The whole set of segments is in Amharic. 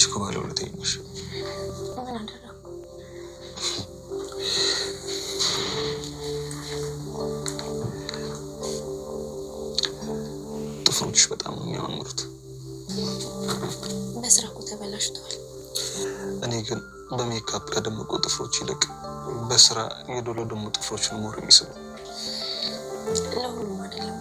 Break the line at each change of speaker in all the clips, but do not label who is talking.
አንቺ እኮ ባለውለታዬ ነሽ።
ምን አደረኩ?
ጥፍሮችሽ በጣም ነው የሚያማምሩት።
በስራ እኮ ተበላሽተዋል።
እኔ ግን በሜካፕ ከደመቁ ጥፍሮች ይልቅ በስራ የዶለደሙ ጥፍሮችን ሞር የሚስቡ።
ለሁሉም አይደለም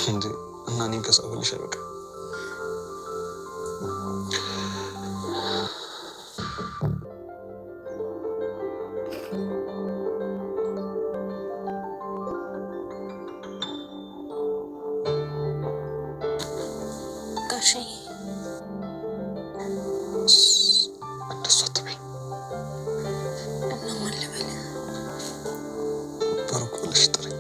እንዴ? እና እኔን ከሳፈልሽ አይበቃ?
ጋሼ።
እንደሱ አትበይ።
እና ማን ልበል?
ብሩክ ብለሽ ጥሪኝ።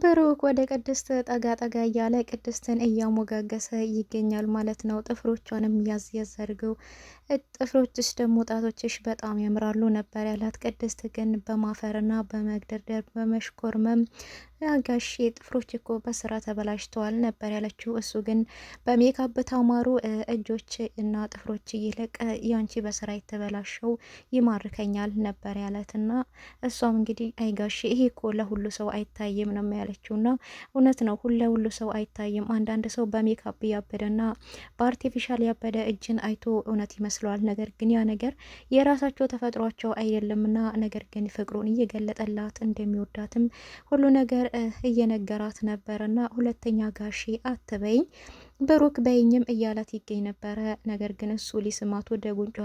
ብሩክ ወደ ቅድስት ጠጋ ጠጋ እያለ ቅድስትን እያሞጋገሰ ይገኛል ማለት ነው። ጥፍሮቿንም ያዝ ያዝ አድርገው ጥፍሮችሽ ደግሞ ጣቶችሽ በጣም ያምራሉ ነበር ያላት። ቅድስት ግን በማፈርና በመግደርደር በመሽኮርመም ጋሼ ጥፍሮች እኮ በስራ ተበላሽተዋል ነበር ያለችው። እሱ ግን በሜካፕ ታማሩ እጆች እና ጥፍሮች ይልቅ ያንቺ በስራ የተበላሸው ይማርከኛል ነበር ያላትና እሷም እንግዲህ አይ ጋሼ ይሄ እኮ ለሁሉ ሰው አይታይም ነው ያለችው። እና እውነት ነው ሁሉ ሰው አይታይም። አንዳንድ ሰው በሜካፕ ያበደና በአርቲፊሻል ያበደ እጅን አይቶ እውነት ይመስለዋል። ነገር ግን ያ ነገር የራሳቸው ተፈጥሯቸው አይደለምና ነገር ግን ፍቅሩን እየገለጠላት እንደሚወዳትም ሁሉ ነገር እየነገራት ነበርና ሁለተኛ ጋሼ አትበይኝ ብሩክ በይኝም እያላት ይገኝ ነበረ። ነገር ግን እሱ ሊስማት ወደ ጉንጯ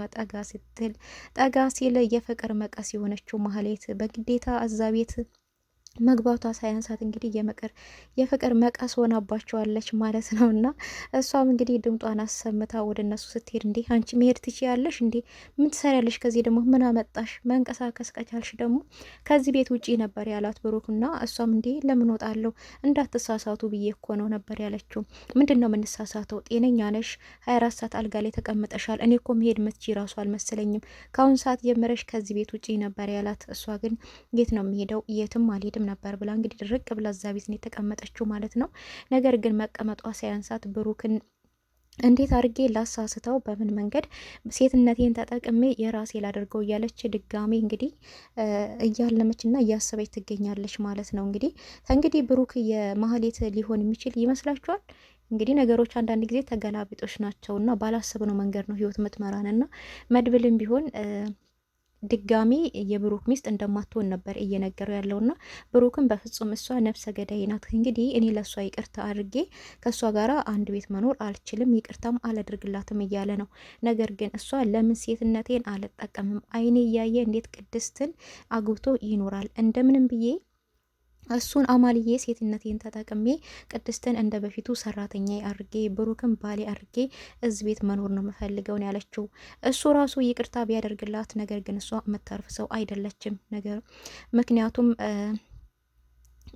ጠጋ ሲል የፍቅር መቀስ የሆነችው ማህሌት በግዴታ እዛ ቤት መግባቷ ሳያንሳት እንግዲህ የፍቅር መቀስ ሆናባቸዋለች ማለት ነው። እና እሷም እንግዲህ ድምጧን አሰምታ ወደ እነሱ ስትሄድ እንዴ አንቺ መሄድ ትችያለሽ እንዴ? ምን ትሰሪያለሽ? ከዚህ ደግሞ ምን አመጣሽ? መንቀሳቀስ ከቻልሽ ደግሞ ከዚህ ቤት ውጪ ነበር ያላት ብሩክ። እና እሷም እንዴ ለምን ወጣለሁ? እንዳትሳሳቱ ብዬ እኮ ነው ነበር ያለችው። ምንድን ነው የምንሳሳተው? ጤነኛ ነሽ? 24 ሰዓት አልጋ ላይ ተቀምጠሻል። እኔ እኮ መሄድ ምትች ራሱ አልመሰለኝም። ከአሁን ሰዓት ጀምረሽ ከዚህ ቤት ውጪ ነበር ያላት። እሷ ግን የት ነው የምሄደው? የትም አልሄድም ነበር ብላ እንግዲህ ድርቅ ብላ እዛ ቤት ነው የተቀመጠችው ማለት ነው። ነገር ግን መቀመጧ ሳያንሳት ብሩክን እንዴት አድርጌ ላሳስተው፣ በምን መንገድ ሴትነቴን ተጠቅሜ የራሴ ላደርገው እያለች ድጋሜ እንግዲህ እያለመችና እያሰበች ትገኛለች ማለት ነው። እንግዲህ ብሩክ የማህሌት ሊሆን የሚችል ይመስላችኋል? እንግዲህ ነገሮች አንዳንድ ጊዜ ተገላቢጦች ናቸውና ባላሰብነው መንገድ ነው ህይወት ምትመራንና መድብልም ቢሆን ድጋሚ የብሩክ ሚስት እንደማትሆን ነበር እየነገረው ያለውና ብሩክን በፍጹም እሷ ነፍሰ ገዳይ ናት፣ እንግዲህ እኔ ለእሷ ይቅርታ አድርጌ ከእሷ ጋር አንድ ቤት መኖር አልችልም፣ ይቅርታም አላደርግላትም እያለ ነው። ነገር ግን እሷ ለምን ሴትነቴን አልጠቀምም? አይኔ እያየ እንዴት ቅድስትን አግብቶ ይኖራል? እንደምንም ብዬ እሱን አማልዬ ሴትነቴን ተጠቅሜ ቅድስትን እንደ በፊቱ ሰራተኛ አርጌ ብሩክን ባሌ አርጌ እዚ ቤት መኖር ነው የምፈልገውን ያለችው። እሱ ራሱ ይቅርታ ቢያደርግላት ነገር ግን እሷ የምታርፍ ሰው አይደለችም ነገር ምክንያቱም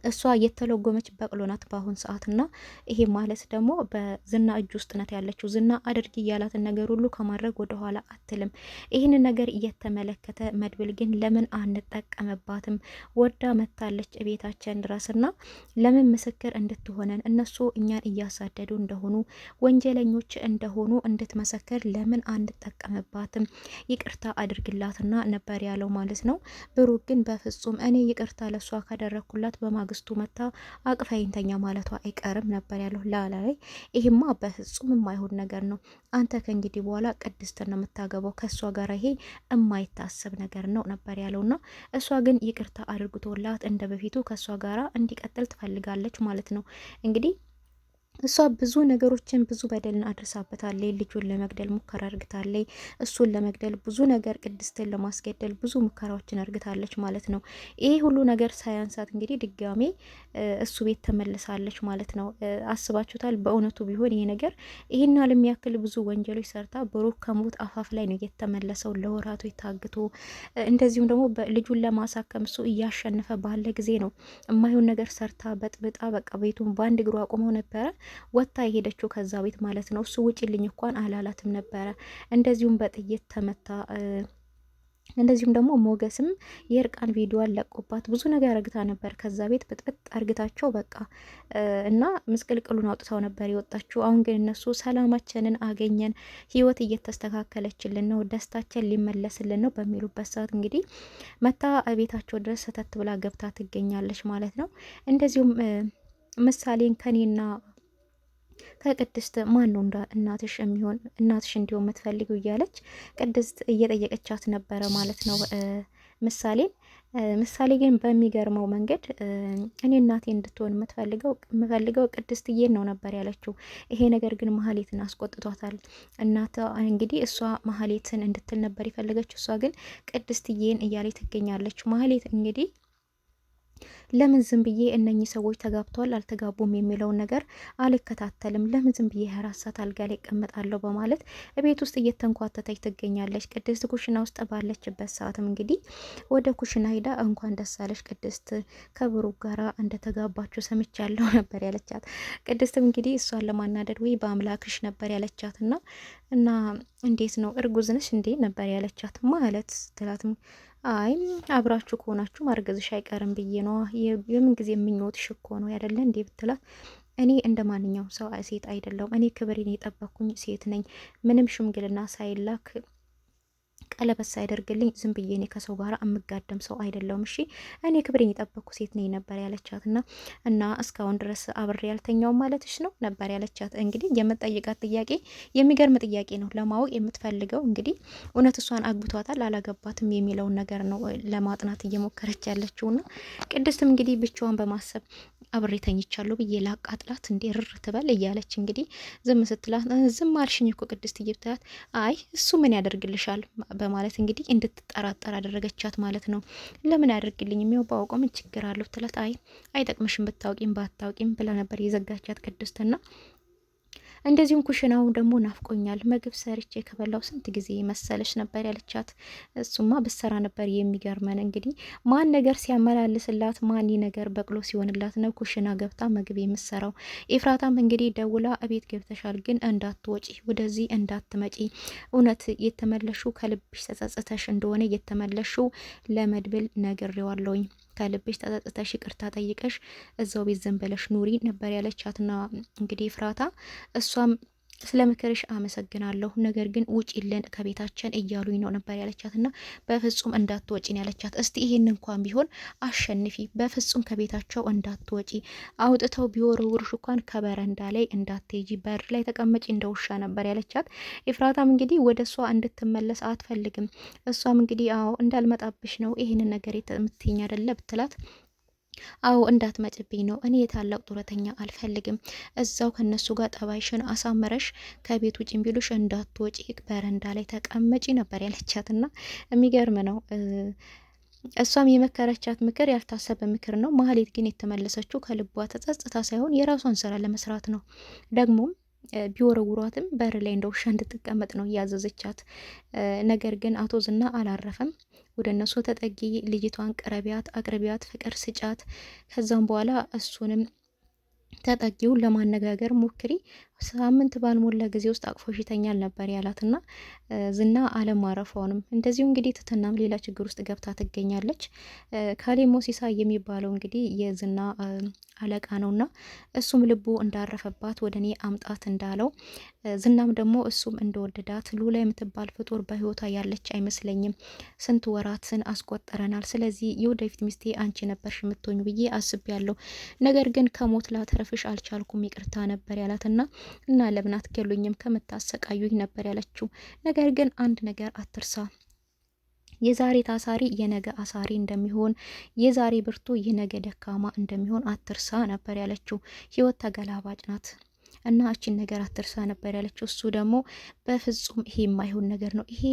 እሷ የተለጎመች በቅሎ ናት በአሁን ሰዓት። እና ይሄ ማለት ደግሞ በዝና እጅ ውስጥ ናት ያለችው። ዝና አድርጊ እያላትን ነገር ሁሉ ከማድረግ ወደኋላ አትልም። ይህንን ነገር እየተመለከተ መድብል ግን ለምን አንጠቀምባትም? ወዳ መታለች ቤታችን ድረስ እና ለምን ምስክር እንድትሆነን እነሱ እኛን እያሳደዱ እንደሆኑ ወንጀለኞች እንደሆኑ እንድትመሰክር ለምን አንጠቀምባትም? ይቅርታ አድርግላትና ነበር ያለው ማለት ነው። ብሩክ ግን በፍጹም እኔ ይቅርታ ለሷ ካደረግኩላት በማግስቱ መታ አቅፋይንተኛ ማለቷ አይቀርም ነበር ያለው ላላይ። ይሄማ በፍጹም የማይሆን ነገር ነው። አንተ ከእንግዲህ በኋላ ቅድስትን ነው የምታገባው፣ ከእሷ ጋር ይሄ የማይታሰብ ነገር ነው ነበር ያለውና እሷ ግን ይቅርታ አድርግቶላት እንደ በፊቱ ከእሷ ጋር እንዲቀጥል ትፈልጋለች ማለት ነው። እንግዲህ እሷ ብዙ ነገሮችን ብዙ በደልን አድርሳበታለች። ልጁን ለመግደል ሙከራ አርግታለች። እሱን ለመግደል ብዙ ነገር ቅድስትን ለማስገደል ብዙ ሙከራዎችን አርግታለች ማለት ነው። ይሄ ሁሉ ነገር ሳያንሳት እንግዲህ ድጋሜ እሱ ቤት ተመልሳለች ማለት ነው። አስባችሁታል? በእውነቱ ቢሆን ይሄ ነገር ይሄን ዓለም ያክል ብዙ ወንጀሎች ሰርታ ብሩክ ከሞት አፋፍ ላይ ነው የተመለሰው ለወራቶች ታግቶ። እንደዚሁም ደግሞ ልጁን ለማሳከም እሱ እያሸነፈ ባለ ጊዜ ነው የማይሆን ነገር ሰርታ በጥብጣ በቃ ቤቱን በአንድ እግሩ አቁመው ነበረ ወታ የሄደችው ከዛ ቤት ማለት ነው። እሱ ውጪልኝ እንኳን አላላትም ነበረ። እንደዚሁም በጥይት ተመታ እንደዚሁም ደግሞ ሞገስም የእርቃን ቪዲዮ አለቆባት ብዙ ነገር አርግታ ነበር። ከዛ ቤት ብጥብጥ አርግታቸው በቃ እና ምስቅልቅሉን አውጥታው ነበር የወጣችው። አሁን ግን እነሱ ሰላማችንን አገኘን፣ ህይወት እየተስተካከለችልን ነው፣ ደስታችን ሊመለስልን ነው በሚሉበት ሰዓት እንግዲህ መታ ቤታቸው ድረስ ሰተት ብላ ገብታ ትገኛለች ማለት ነው። እንደዚሁም ምሳሌን ከኔና ከቅድስት ማን ነው እናትሽ የሚሆን እናትሽ እንዲሆን የምትፈልገው እያለች ቅድስት እየጠየቀቻት ነበረ ማለት ነው ምሳሌን። ምሳሌ ግን በሚገርመው መንገድ እኔ እናቴ እንድትሆን የምፈልገው ቅድስትዬን ነው ነበር ያለችው። ይሄ ነገር ግን ማህሌትን አስቆጥቷታል። እናቷ እንግዲህ እሷ ማህሌትን እንድትል ነበር የፈለገችው፣ እሷ ግን ቅድስትዬን እያለች ትገኛለች። ማህሌት እንግዲህ ለምን ዝም ብዬ እነኚህ ሰዎች ተጋብተዋል አልተጋቡም የሚለውን ነገር አልከታተልም፣ ለምን ዝም ብዬ 24 ሰዓት አልጋ ላይ እቀመጣለሁ በማለት ቤት ውስጥ እየተንኳተተች ትገኛለች። ቅድስት ኩሽና ውስጥ ባለችበት ሰዓትም እንግዲህ ወደ ኩሽና ሂዳ እንኳን ደስ አለሽ ቅድስት ከብሩክ ጋራ እንደተጋባችሁ ሰምቻለሁ ነበር ያለቻት። ቅድስትም እንግዲህ እሷን ለማናደድ ወይ በአምላክሽ ነበር ያለቻት እና እንዴት ነው እርጉዝ ነሽ እንዴ ነበር ያለቻት ማለት ስትላትም አይ አብራችሁ ከሆናችሁ ማርገዝሽ አይቀርም ብዬ ነው፣ የምን ጊዜ የምኞትሽ እኮ ነው ያደለ እንዴ ብትላት፣ እኔ እንደ ማንኛውም ሰው ሴት አይደለሁም፣ እኔ ክብሬን የጠበኩኝ ሴት ነኝ፣ ምንም ሽምግልና ሳይላክ ቀለበት ሳይደርግልኝ ዝም ብዬ እኔ ከሰው ጋር የምጋደም ሰው አይደለሁም። እሺ እኔ ክብሬን የጠበቅኩ ሴት ነኝ ነበር ያለቻት። እና እስካሁን ድረስ አብሬ ያልተኛው ማለትሽ ነው ነበር ያለቻት። እንግዲህ የምትጠይቃት ጥያቄ የሚገርም ጥያቄ ነው። ለማወቅ የምትፈልገው እንግዲህ እውነት እሷን አግብቷታል አላገባትም የሚለውን ነገር ነው ለማጥናት እየሞከረች ያለችውና ቅድስትም እንግዲህ ብቻዋን በማሰብ አብሬ ተኝቻለሁ ብዬ ላቃጥላት እንዴ ርር ትበል እያለች እንግዲህ ዝም ስትላት፣ ዝም አልሽኝ እኮ ቅድስት እየብትላት፣ አይ እሱ ምን ያደርግልሻል በማለት እንግዲህ እንድትጠራጠር አደረገቻት ማለት ነው። ለምን ያደርግልኝ ያው ባውቀው ምን ችግር አለው ትላት፣ አይ አይጠቅምሽም ብታውቂም ባታውቂም ብላ ነበር የዘጋቻት ቅድስትና እንደዚሁም ኩሽናው ደግሞ ናፍቆኛል፣ ምግብ ሰርቼ ከበላው ስንት ጊዜ መሰለች ነበር ያለቻት። እሱማ ብሰራ ነበር የሚገርመን። እንግዲህ ማን ነገር ሲያመላልስላት ማን ነገር በቅሎ ሲሆንላት ነው ኩሽና ገብታ ምግብ የምሰራው። ኤፍራታም እንግዲህ ደውላ እቤት ገብተሻል፣ ግን እንዳትወጪ፣ ወደዚህ እንዳትመጪ፣ እውነት የተመለሹ ከልብሽ ተጸጽተሽ እንደሆነ የተመለሹ ለመድብል ነግሬዋለሁኝ፣ ከልብሽ ተጸጽተሽ ይቅርታ ጠይቀሽ እዛው ቤት ዘንበለሽ ኑሪ ነበር ያለቻትና እንግዲህ ኤፍራታ እሷም ስለ ምክርሽ አመሰግናለሁ፣ ነገር ግን ውጪልን ከቤታችን እያሉኝ ነው ነበር ያለቻትና በፍጹም እንዳትወጪ ነው ያለቻት። እስቲ ይሄን እንኳን ቢሆን አሸንፊ፣ በፍጹም ከቤታቸው እንዳትወጪ፣ አውጥተው ቢወረውሩሽ እንኳን ከበረንዳ ላይ እንዳትሄጂ፣ በር ላይ ተቀመጪ እንደውሻ ነበር ያለቻት። ኤፍራታም እንግዲህ ወደ እሷ እንድትመለስ አትፈልግም። እሷም እንግዲህ አዎ እንዳልመጣብሽ ነው ይሄንን ነገር የምትይኝ አይደለ ብትላት፣ አዎ እንዳትመጭብኝ ነው፣ እኔ የታላቅ ጡረተኛ አልፈልግም፣ እዛው ከነሱ ጋር ጠባይሽን አሳምረሽ ከቤት ውጭ ቢሉሽ እንዳትወጪ በረንዳ ላይ ተቀመጪ ነበር ያለቻትና የሚገርም ነው። እሷም የመከረቻት ምክር ያልታሰበ ምክር ነው። ማህሌት ግን የተመለሰችው ከልቧ ተጸጽታ ሳይሆን የራሷን ስራ ለመስራት ነው። ደግሞም ቢወረውሯትም በር ላይ እንደ ውሻ እንድትቀመጥ ነው እያዘዘቻት። ነገር ግን አቶ ዝና አላረፈም። ወደ እነሱ ተጠጊ፣ ልጅቷን ቅረቢያት፣ አቅርቢያት፣ ፍቅር ስጫት፣ ከዛም በኋላ እሱንም ተጠጊውን ለማነጋገር ሞክሪ፣ ሳምንት ባልሞላ ጊዜ ውስጥ አቅፎሽ ይተኛል ነበር ያላትና ዝና አለማረፏንም እንደዚሁ እንግዲህ ትትናም ሌላ ችግር ውስጥ ገብታ ትገኛለች። ካሌ ሞሲሳ የሚባለው እንግዲህ የዝና አለቃ ነውና እሱም ልቡ እንዳረፈባት ወደ እኔ አምጣት እንዳለው ዝናም ደግሞ እሱም እንደወደዳት ሉላ የምትባል ፍጡር በህይወቷ ያለች አይመስለኝም፣ ስንት ወራትን አስቆጠረናል፣ ስለዚህ የወደፊት ሚስቴ አንቺ ነበርሽ የምትሆኙ ብዬ አስቤያለሁ፣ ነገር ግን ከሞት ላተረፍሽ አልቻልኩም፣ ይቅርታ ነበር ያላትና እና ለምን አትገሉኝም ከምታሰቃዩኝ ነበር ያለችው። ነገር ግን አንድ ነገር አትርሳ፣ የዛሬ ታሳሪ የነገ አሳሪ እንደሚሆን፣ የዛሬ ብርቱ የነገ ደካማ እንደሚሆን አትርሳ ነበር ያለችው። ህይወት ተገላባጭ ናት እና እቺን ነገር አትርሳ ነበር ያለችው። እሱ ደግሞ በፍጹም ይሄ የማይሆን ነገር ነው፣ ይሄ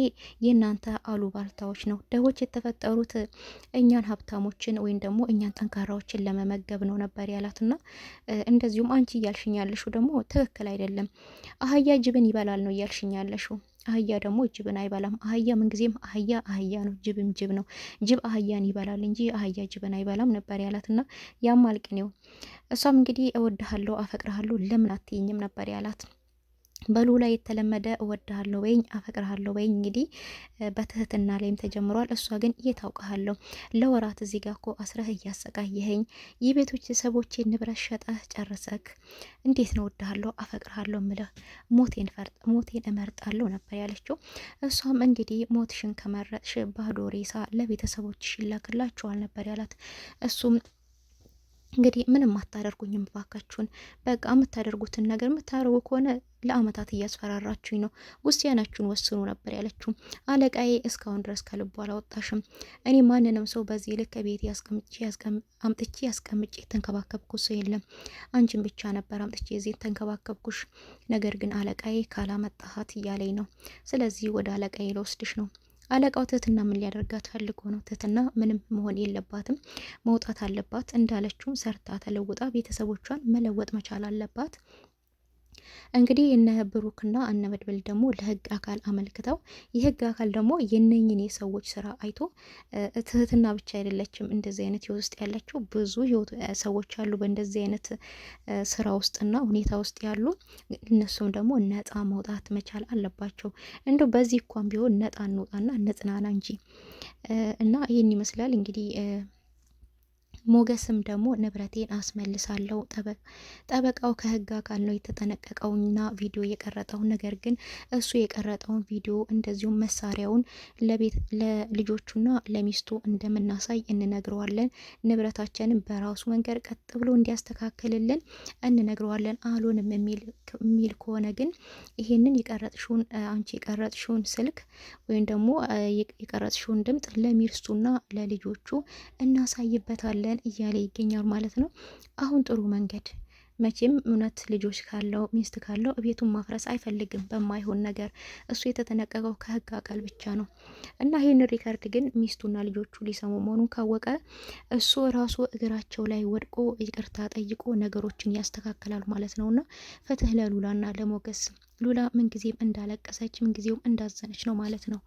የእናንተ አሉባልታዎች ነው፣ ደሆች የተፈጠሩት እኛን ሀብታሞችን ወይም ደግሞ እኛን ጠንካራዎችን ለመመገብ ነው ነበር ያላትና እንደዚሁም አንቺ እያልሽኝ ያለሽው ደግሞ ትክክል አይደለም፣ አህያ ጅብን ይበላል ነው እያልሽኝ ያለሽው። አህያ ደግሞ ጅብን አይበላም። አህያ ምንጊዜም አህያ ነው፣ ጅብም ጅብ ነው። ጅብ አህያን ይበላል እንጂ አህያ ጅብን አይበላም ነበር ያላትና ያም አልቅኔው። እሷም እንግዲህ እወድሃለሁ፣ አፈቅርሃለሁ ለምን አትይኝም ነበር ያላት። በሉላ የተለመደ እወድሃለሁ በይኝ አፈቅርሃለሁ በይኝ እንግዲህ በትህትና ላይም ተጀምሯል። እሷ ግን እየታውቀሃለሁ ለወራት እዚህ ጋር እኮ አስረህ እያሰቃየኸኝ የቤቶች ሰቦቼ ንብረት ሸጠህ ጨርሰክ እንዴት ነው እወድሃለሁ አፈቅርሃለሁ ምለህ ሞቴን እመርጣለሁ ነበር ያለችው። እሷም እንግዲህ ሞትሽን ከመረጥሽ ባዶ ሬሳ ለቤተሰቦችሽ ይላክላቸዋል ነበር ያላት። እሱም እንግዲህ ምንም አታደርጉኝም ባካችሁን፣ በቃ የምታደርጉትን ነገር የምታደርጉ ከሆነ ለአመታት እያስፈራራችሁኝ ነው፣ ውሳኔያችሁን ወስኑ ነበር ያለችው። አለቃዬ እስካሁን ድረስ ከልቡ አላወጣሽም። እኔ ማንንም ሰው በዚህ ልክ ቤት አምጥቼ ያስቀምጬ የተንከባከብኩ ሰው የለም፣ አንቺን ብቻ ነበር አምጥቼ እዚህ የተንከባከብኩሽ። ነገር ግን አለቃዬ ካላመጣሃት እያለኝ ነው። ስለዚህ ወደ አለቃዬ ልወስድሽ ነው። አለቃው ትህትና ምን ሊያደርጋት ፈልጎ ነው? ትህትና ምንም መሆን የለባትም፣ መውጣት አለባት። እንዳለችውም ሰርታ ተለውጣ ቤተሰቦቿን መለወጥ መቻል አለባት። እንግዲህ እነ ብሩክና እነ መድብል ደግሞ ለህግ አካል አመልክተው የህግ አካል ደግሞ የነኝን የሰዎች ስራ አይቶ ትህትና ብቻ አይደለችም እንደዚህ አይነት ህይወት ውስጥ ያላቸው ብዙ ሰዎች አሉ በእንደዚህ አይነት ስራ ውስጥና ሁኔታ ውስጥ ያሉ፣ እነሱም ደግሞ ነፃ መውጣት መቻል አለባቸው። እንደው በዚህ እንኳን ቢሆን ነፃ እንውጣና እንጽናና እንጂ እና ይህን ይመስላል እንግዲህ ሞገስም ደግሞ ንብረቴን አስመልሳለሁ፣ ጠበቃው ከህግ አካል ነው የተጠነቀቀውና ቪዲዮ የቀረጠው። ነገር ግን እሱ የቀረጠውን ቪዲዮ እንደዚሁም መሳሪያውን ለልጆቹና ለሚስቱ እንደምናሳይ እንነግረዋለን። ንብረታችንን በራሱ መንገድ ቀጥ ብሎ እንዲያስተካክልልን እንነግረዋለን። አልሆንም የሚል ከሆነ ግን ይሄንን አንቺ የቀረጥሽውን ስልክ ወይም ደግሞ የቀረጥሽውን ድምፅ ለሚስቱና ለልጆቹ እናሳይበታለን እያለ ይገኛል ማለት ነው። አሁን ጥሩ መንገድ መቼም እውነት ልጆች ካለው ሚስት ካለው ቤቱን ማፍረስ አይፈልግም በማይሆን ነገር። እሱ የተጠነቀቀው ከህግ አካል ብቻ ነው እና ይህን ሪከርድ ግን ሚስቱና ልጆቹ ሊሰሙ መሆኑን ካወቀ እሱ ራሱ እግራቸው ላይ ወድቆ ይቅርታ ጠይቆ ነገሮችን ያስተካክላል ማለት ነውና ፍትህ ለሉላና ለሞገስ። ሉላ ምንጊዜም እንዳለቀሰች ምንጊዜውም እንዳዘነች ነው ማለት ነው።